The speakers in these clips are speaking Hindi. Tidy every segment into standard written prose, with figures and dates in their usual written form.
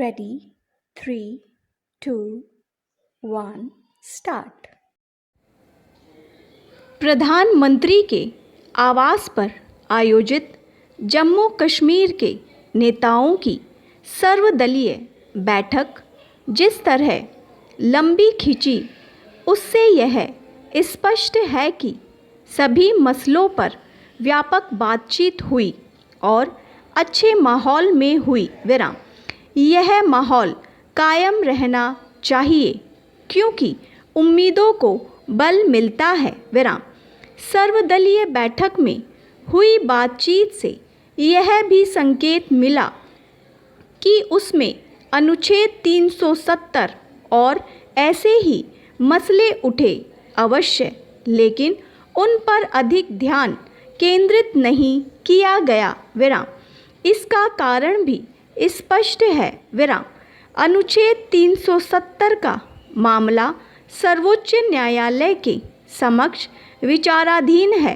Ready? 3, 2, 1, start. प्रधानमंत्री के आवास पर आयोजित जम्मू कश्मीर के नेताओं की सर्वदलीय बैठक जिस तरह लंबी खिंची, उससे यह स्पष्ट है कि सभी मसलों पर व्यापक बातचीत हुई और अच्छे माहौल में हुई। विराम। यह माहौल कायम रहना चाहिए क्योंकि उम्मीदों को बल मिलता है। विराम। सर्वदलीय बैठक में हुई बातचीत से यह भी संकेत मिला कि उसमें अनुच्छेद 370 और ऐसे ही मसले उठे अवश्य, लेकिन उन पर अधिक ध्यान केंद्रित नहीं किया गया। विराम। इसका कारण भी स्पष्ट है। विराम। अनुच्छेद 370 का मामला सर्वोच्च न्यायालय के समक्ष विचाराधीन है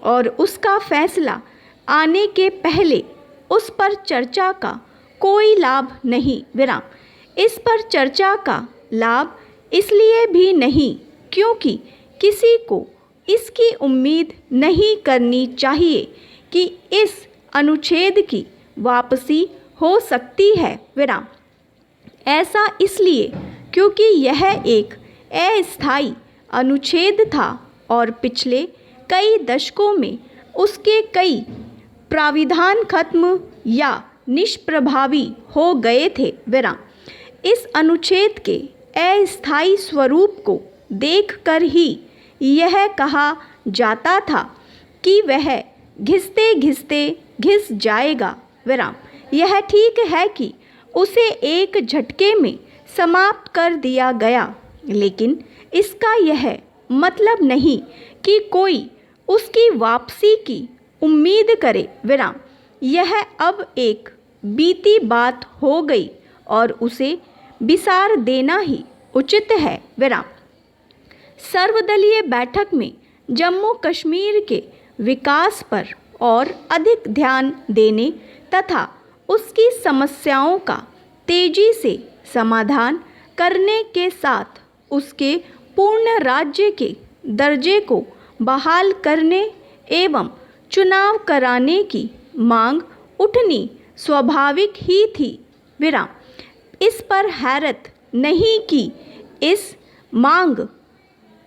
और उसका फैसला आने के पहले उस पर चर्चा का कोई लाभ नहीं। विराम। इस पर चर्चा का लाभ इसलिए भी नहीं क्योंकि किसी को इसकी उम्मीद नहीं करनी चाहिए कि इस अनुच्छेद की वापसी हो सकती है। विराम। ऐसा इसलिए क्योंकि यह एक अस्थायी अनुच्छेद था और पिछले कई दशकों में उसके कई प्राविधान खत्म या निष्प्रभावी हो गए थे। विराम। इस अनुच्छेद के अस्थायी स्वरूप को देखकर ही यह कहा जाता था कि वह घिसते घिसते घिस जाएगा। विराम। यह ठीक है कि उसे एक झटके में समाप्त कर दिया गया, लेकिन इसका यह मतलब नहीं कि कोई उसकी वापसी की उम्मीद करे। विराम। यह अब एक बीती बात हो गई और उसे बिसार देना ही उचित है। विराम। सर्वदलीय बैठक में जम्मू कश्मीर के विकास पर और अधिक ध्यान देने तथा उसकी समस्याओं का तेजी से समाधान करने के साथ उसके पूर्ण राज्य के दर्जे को बहाल करने एवं चुनाव कराने की मांग उठनी स्वाभाविक ही थी। विराम। इस पर हैरत नहीं कि इस मांग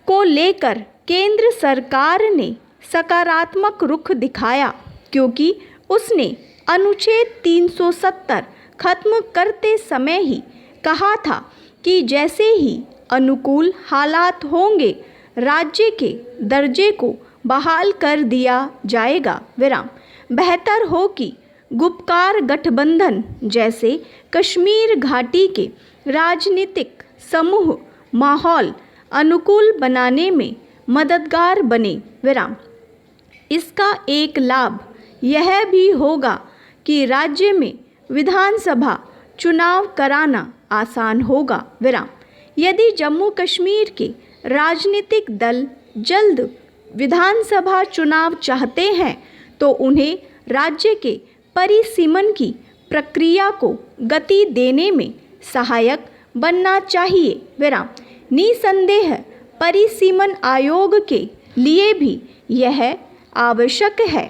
को लेकर केंद्र सरकार ने सकारात्मक रुख दिखाया क्योंकि उसने अनुच्छेद 370 खत्म करते समय ही कहा था कि जैसे ही अनुकूल हालात होंगे राज्य के दर्जे को बहाल कर दिया जाएगा। विराम। बेहतर हो कि गुपकार गठबंधन जैसे कश्मीर घाटी के राजनीतिक समूह माहौल अनुकूल बनाने में मददगार बने। विराम। इसका एक लाभ यह भी होगा कि राज्य में विधानसभा चुनाव कराना आसान होगा। विराम। यदि जम्मू कश्मीर के राजनीतिक दल जल्द विधानसभा चुनाव चाहते हैं तो उन्हें राज्य के परिसीमन की प्रक्रिया को गति देने में सहायक बनना चाहिए। विराम। निसंदेह परिसीमन आयोग के लिए भी यह आवश्यक है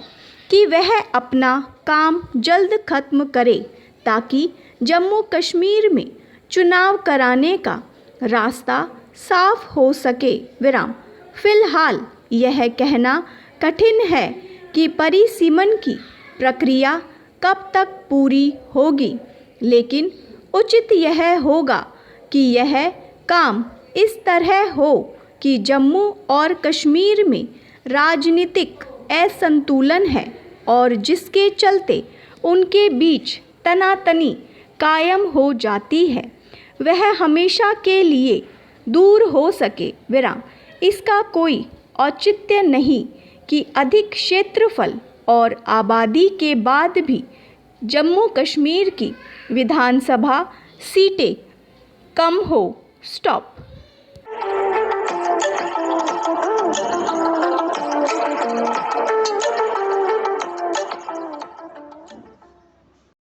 कि वह अपना काम जल्द खत्म करे ताकि जम्मू कश्मीर में चुनाव कराने का रास्ता साफ हो सके। विराम। फिलहाल यह कहना कठिन है कि परिसीमन की प्रक्रिया कब तक पूरी होगी, लेकिन उचित यह होगा कि यह काम इस तरह हो कि जम्मू और कश्मीर में राजनीतिक असंतुलन है और जिसके चलते उनके बीच तनातनी कायम हो जाती है, वह हमेशा के लिए दूर हो सके। विराम। इसका कोई औचित्य नहीं कि अधिक क्षेत्रफल और आबादी के बाद भी जम्मू कश्मीर की विधानसभा सीटें कम हो। स्टॉप।